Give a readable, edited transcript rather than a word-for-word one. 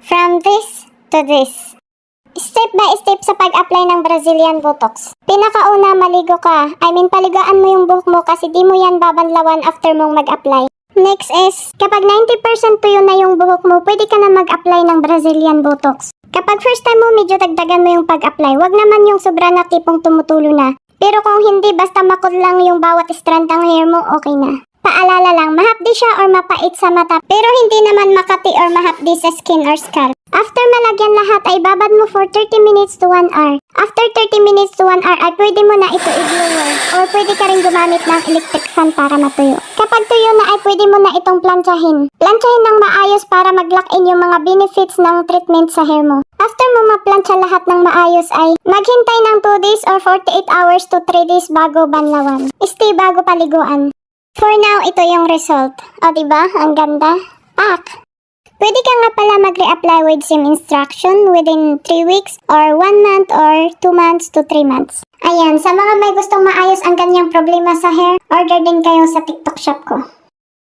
From this to this. Step by step sa pag-apply ng Brazilian Botox. Pinakauna, maligo ka. Paligaan mo yung buhok mo kasi di mo yan babanlawan after mong mag-apply. Next is, kapag 90% tuyo na yung buhok mo, pwede ka na mag-apply ng Brazilian Botox. Kapag first time mo, medyo dagdagan mo yung pag-apply. Wag naman yung sobra na tipong tumutulo na. Pero kung hindi, basta makul lang yung bawat strand ng hair mo, okay na. Paalala lang, mahapdi siya or mapait sa mata, pero hindi naman makati or mahapdi sa skin or scalp. After malagyan lahat ay babad mo for 30 minutes to 1 hour. After 30 minutes to 1 hour ay pwede mo na ito i-blower or pwede ka rin gumamit ng electric fan para matuyo. Kapag tuyo na ay pwede mo na itong planchahin. Planchahin ng maayos para mag-lock in yung mga benefits ng treatment sa hair mo. After mo ma-plancha lahat ng maayos ay maghintay ng 2 days or 48 hours to 3 days bago banlawan. Stay bago paliguan. For now, ito yung result. O diba? Ang ganda. Pak! Pwede ka nga pala mag-reapply with same instruction within 3 weeks or 1 month or 2 months to 3 months. Ayan, sa mga may gustong maayos ang ganyang problema sa hair, order din kayo sa TikTok shop ko.